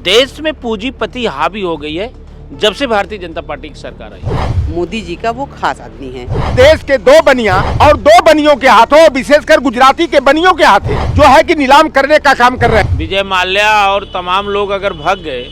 देश में पूंजीपति हावी हो गई है जब से भारतीय जनता पार्टी की सरकार आई। मोदी जी का वो खास आदमी है। देश के दो बनिया और दो बनियों के हाथों, विशेषकर गुजराती के बनियों के हाथे जो है कि नीलाम करने का काम कर रहे हैं। विजय माल्या और तमाम लोग अगर भाग गए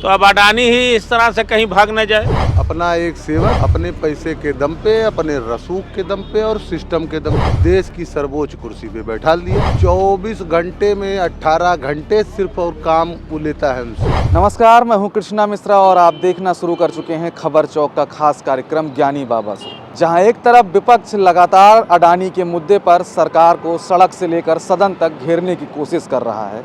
तो अब अडानी ही इस तरह से कहीं भाग न जाए। अपना एक सेवक अपने पैसे के दम पे, अपने रसूख के दम पे और सिस्टम के दम पे देश की सर्वोच्च कुर्सी पे बैठा दिया। 24 घंटे में 18 घंटे सिर्फ और काम वो लेता है उनसे। नमस्कार, मैं हूं कृष्णा मिश्रा और आप देखना शुरू कर चुके हैं खबर चौक का खास कार्यक्रम ज्ञानी बाबा से, जहां एक तरफ विपक्ष लगातार अडानी के मुद्दे पर सरकार को सड़क से लेकर सदन तक घेरने की कोशिश कर रहा है,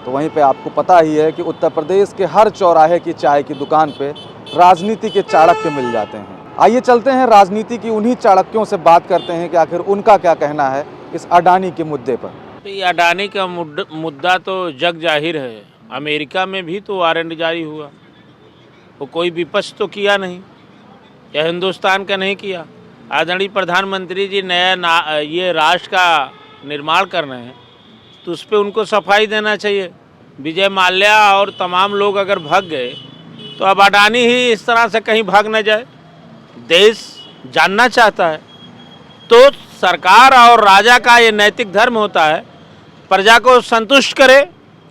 तो वहीं पे आपको पता ही है कि उत्तर प्रदेश के हर चौराहे की चाय की दुकान पे राजनीति के चाणक्य मिल जाते हैं। आइए चलते हैं राजनीति की उन्हीं चाणक्यों से बात करते हैं कि आखिर उनका क्या कहना है इस अडानी के मुद्दे पर। तो ये अडानी का मुद्दा तो जग जाहिर है। अमेरिका में भी तो वारंट जारी हुआ, वो कोई विपक्ष तो किया नहीं या हिंदुस्तान का नहीं किया। आदरणीय प्रधानमंत्री जी नया ये राष्ट्र का निर्माण कर रहे हैं तो उस पर उनको सफाई देना चाहिए। विजय माल्या और तमाम लोग अगर भाग गए तो अब अडानी ही इस तरह से कहीं भाग न जाए। देश जानना चाहता है तो सरकार और राजा का ये नैतिक धर्म होता है, प्रजा को संतुष्ट करे।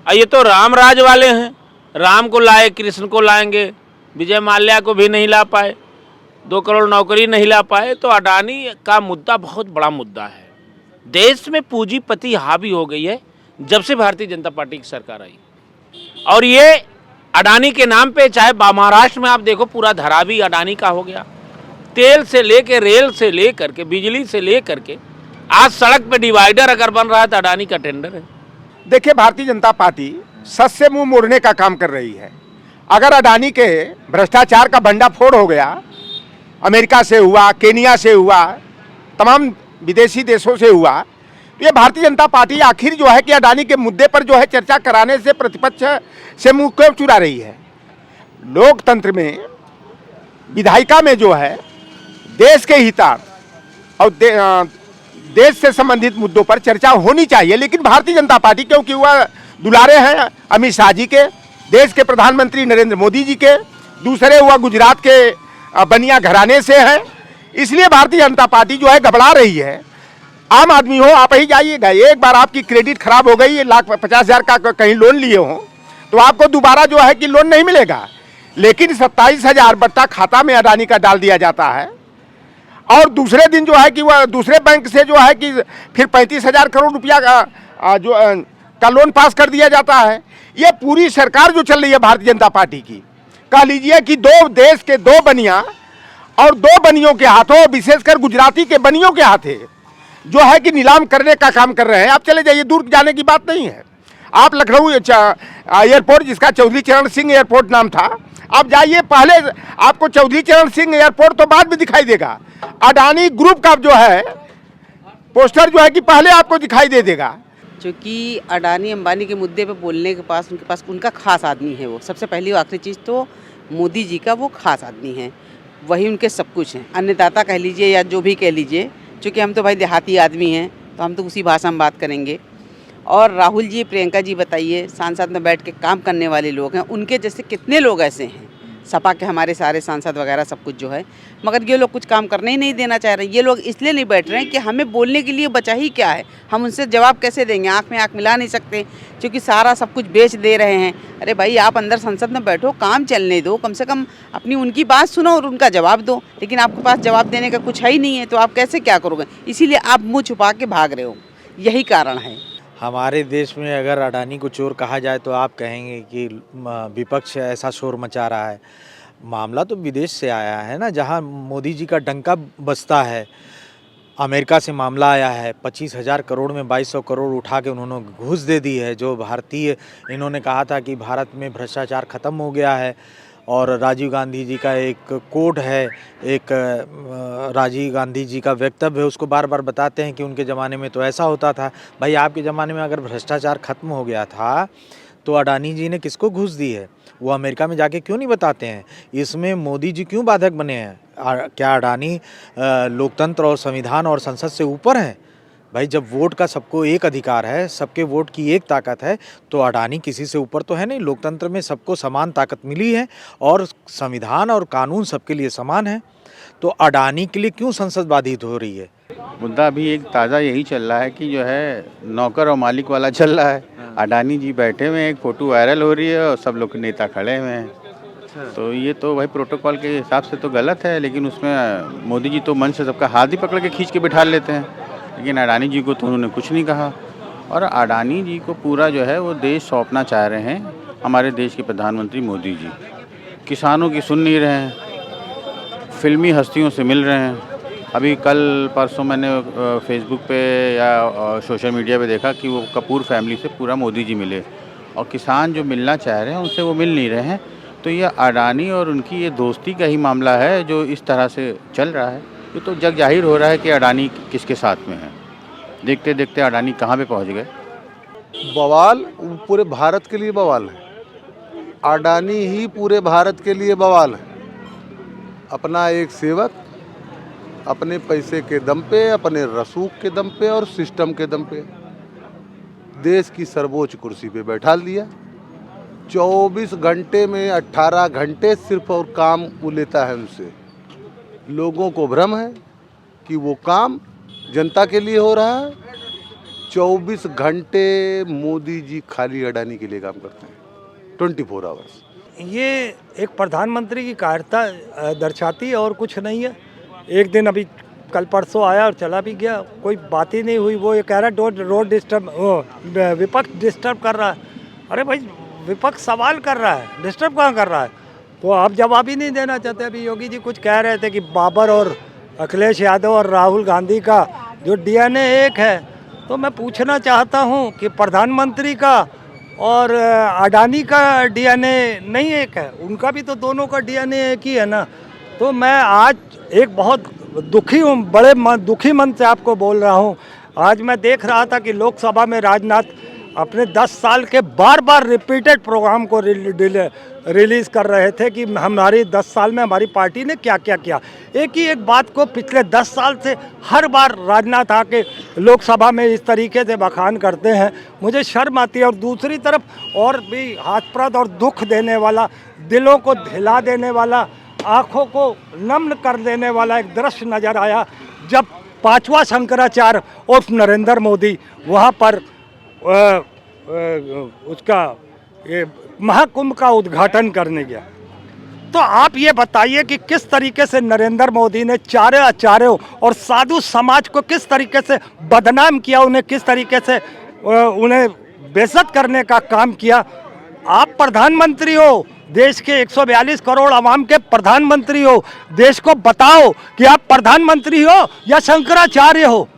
ये तो राम राज वाले हैं, राम को लाए, कृष्ण को लाएंगे, विजय माल्या को भी नहीं ला पाए, 2 करोड़ नौकरी नहीं ला पाए। तो अडानी का मुद्दा बहुत बड़ा मुद्दा है। देश में पूंजीपति हावी हो गई है जब से भारतीय जनता पार्टी की सरकार आई। और ये अडानी के नाम पे, चाहे महाराष्ट्र में आप देखो, पूरा धरावी अडानी का हो गया। तेल से लेके, रेल से लेकर के, बिजली से लेकर के, आज सड़क पे डिवाइडर अगर बन रहा है तो अडानी का टेंडर है। देखिए, भारतीय जनता पार्टी सच से मुंह मोड़ने का काम कर रही है। अगर अडानी के भ्रष्टाचार का भंडाफोड़ हो गया, अमेरिका से हुआ, केनिया से हुआ, तमाम विदेशी देशों से हुआ, तो ये भारतीय जनता पार्टी आखिर जो है कि अडानी के मुद्दे पर जो है चर्चा कराने से प्रतिपक्ष से मुंह क्यों चुरा रही है। लोकतंत्र में, विधायिका में जो है देश के हितार्थ और देश से संबंधित मुद्दों पर चर्चा होनी चाहिए। लेकिन भारतीय जनता पार्टी, क्योंकि वह दुलारे हैं अमित शाह जी के, देश के प्रधानमंत्री नरेंद्र मोदी जी के, दूसरे हुआ गुजरात के बनिया घराने से हैं, इसलिए भारतीय जनता पार्टी जो है घबरा रही है। आम आदमी हो, आप ही जाइएगा, एक बार आपकी क्रेडिट खराब हो गई, 1,50,000 का कहीं लोन लिए हो तो आपको दोबारा जो है कि लोन नहीं मिलेगा। लेकिन 27,000 बट्टा खाता में अडानी का डाल दिया जाता है और दूसरे दिन जो है कि वह दूसरे बैंक से जो है कि फिर 35,000 करोड़ रुपया का लोन पास कर दिया जाता है। ये पूरी सरकार जो चल रही है भारतीय जनता पार्टी की, कह लीजिए कि देश के दो बनिया और दो बनियों के हाथों, विशेषकर गुजराती के बनियों के हाथे जो है कि नीलाम करने का काम कर रहे हैं। आप चले जाइए, दूर जाने की बात नहीं है। आप लखनऊ एयरपोर्ट, जिसका चौधरी चरण सिंह एयरपोर्ट नाम था, आप जाइए, पहले आपको चौधरी चरण सिंह एयरपोर्ट तो बाद में दिखाई देगा, अडानी ग्रुप का जो है पोस्टर जो है कि पहले आपको दिखाई दे देगा। क्योंकि अडानी अंबानी के मुद्दे पे बोलने के पास उनका खास आदमी है। वो सबसे पहली और आखिरी चीज़ तो मोदी जी का वो खास आदमी है, वही उनके सब कुछ हैं। अन्नदाता कह लीजिए या जो भी कह लीजिए, क्योंकि हम तो भाई देहाती आदमी हैं तो हम तो उसी भाषा में बात करेंगे। और राहुल जी, प्रियंका जी, बताइए, सांसद में बैठ के काम करने वाले लोग हैं, उनके जैसे कितने लोग ऐसे हैं, सपा के हमारे सारे सांसद वगैरह सब कुछ जो है, मगर ये लोग कुछ काम करने ही नहीं देना चाह रहे हैं। ये लोग इसलिए नहीं बैठ रहे हैं कि हमें बोलने के लिए बचा ही क्या है, हम उनसे जवाब कैसे देंगे, आँख में आँख मिला नहीं सकते क्योंकि सारा सब कुछ बेच दे रहे हैं। अरे भाई, आप अंदर संसद में बैठो, काम चलने दो, कम से कम अपनी उनकी बात सुनो और उनका जवाब दो। लेकिन आपके पास जवाब देने का कुछ है ही नहीं है, तो आप कैसे क्या करोगे? इसीलिए आप मुँह छुपा के भाग रहे हो, यही कारण है। हमारे देश में अगर अडानी को चोर कहा जाए तो आप कहेंगे कि विपक्ष ऐसा शोर मचा रहा है। मामला तो विदेश से आया है ना, जहां मोदी जी का डंका बजता है। अमेरिका से मामला आया है, 25,000 करोड़ में 2,200 करोड़ उठा के उन्होंने घूस दे दी है। जो भारतीय, इन्होंने कहा था कि भारत में भ्रष्टाचार ख़त्म हो गया है। और राजीव गांधी जी का एक कोट है, एक राजीव गांधी जी का वक्तव्य है, उसको बार बार बताते हैं कि उनके ज़माने में तो ऐसा होता था। भाई, आपके ज़माने में अगर भ्रष्टाचार खत्म हो गया था तो अडानी जी ने किसको घूस दी है, वो अमेरिका में जाके क्यों नहीं बताते हैं? इसमें मोदी जी क्यों बाधक बने हैं? क्या अडानी लोकतंत्र और संविधान और संसद से ऊपर हैं? भाई जब वोट का सबको एक अधिकार है, सबके वोट की एक ताकत है, तो अडानी किसी से ऊपर तो है नहीं। लोकतंत्र में सबको समान ताकत मिली है और संविधान और कानून सबके लिए समान है। तो अडानी के लिए क्यों संसद बाधित हो रही है? मुद्दा अभी एक ताज़ा यही चल रहा है कि जो है नौकर और मालिक वाला चल रहा है। अडानी जी बैठे हुए हैं, एक फ़ोटो वायरल हो रही है और सब लोग नेता खड़े हुए हैं। तो ये तो भाई प्रोटोकॉल के हिसाब से तो गलत है, लेकिन उसमें मोदी जी तो मन से सबका हाथ ही पकड़ के खींच के बिठा लेते हैं। लेकिन अडानी जी को तो उन्होंने कुछ नहीं कहा। और अडानी जी को पूरा जो है वो देश सौंपना चाह रहे हैं हमारे देश के प्रधानमंत्री मोदी जी। किसानों की सुन नहीं रहे हैं, फिल्मी हस्तियों से मिल रहे हैं। अभी कल परसों मैंने फेसबुक पे या सोशल मीडिया पे देखा कि वो कपूर फैमिली से पूरा मोदी जी मिले, और किसान जो मिलना चाह रहे हैं उनसे वो मिल नहीं रहे हैं। तो ये अडानी और उनकी ये दोस्ती का ही मामला है जो इस तरह से चल रहा है। ये तो जग जाहिर हो रहा है कि अडानी किसके साथ में है। देखते देखते अडानी कहाँ पे पहुँच गए। बवाल पूरे भारत के लिए बवाल है। अडानी ही पूरे भारत के लिए बवाल है। अपना एक सेवक अपने पैसे के दम पे, अपने रसूख के दम पे और सिस्टम के दम पे देश की सर्वोच्च कुर्सी पे बैठा दिया। 24 घंटे में 18 घंटे सिर्फ और काम वो लेता है उनसे। लोगों को भ्रम है कि वो काम जनता के लिए हो रहा है। 24 घंटे मोदी जी खाली अडानी के लिए काम करते हैं, 24 आवर्स। ये एक प्रधानमंत्री की कायरता दर्शाती है और कुछ नहीं है। एक दिन अभी कल परसों आया और चला भी गया, कोई बात ही नहीं हुई। वो ये कह रहा है रोड डिस्टर्ब, विपक्ष डिस्टर्ब कर रहा है। अरे भाई विपक्ष सवाल कर रहा है, डिस्टर्ब कहाँ कर रहा है? तो आप जवाब ही नहीं देना चाहते। अभी योगी जी कुछ कह रहे थे कि बाबर और अखिलेश यादव और राहुल गांधी का जो डीएनए एक है। तो मैं पूछना चाहता हूँ कि प्रधानमंत्री का और अडानी का डीएनए नहीं एक है? उनका भी तो दोनों का डीएनए एक ही है ना। तो मैं आज एक बहुत दुखी हूँ, दुखी मन से आपको बोल रहा हूँ। आज मैं देख रहा था कि लोकसभा में राजनाथ अपने 10 साल के बार रिपीटेड प्रोग्राम को रिलीज़ कर रहे थे कि हमारी 10 साल में हमारी पार्टी ने क्या क्या किया। एक ही एक बात को पिछले 10 साल से हर बार राजनाथ आके लोकसभा में इस तरीके से बखान करते हैं, मुझे शर्म आती है। और दूसरी तरफ और भी हास्यप्रद और दुख देने वाला, दिलों को हिला देने वाला, आँखों को नम्न कर देने वाला एक दृश्य नज़र आया जब 5वां शंकराचार्य उर्फ नरेंद्र मोदी वहाँ पर उसका ये महाकुंभ का उद्घाटन करने गया। तो आप ये बताइए कि किस तरीके से नरेंद्र मोदी ने चारे आचार्यों और साधु समाज को किस तरीके से बदनाम किया, उन्हें किस तरीके से उन्हें बेइज्जत करने का काम किया। आप प्रधानमंत्री हो, देश के 142 करोड़ आवाम के प्रधानमंत्री हो। देश को बताओ कि आप प्रधानमंत्री हो या शंकराचार्य हो।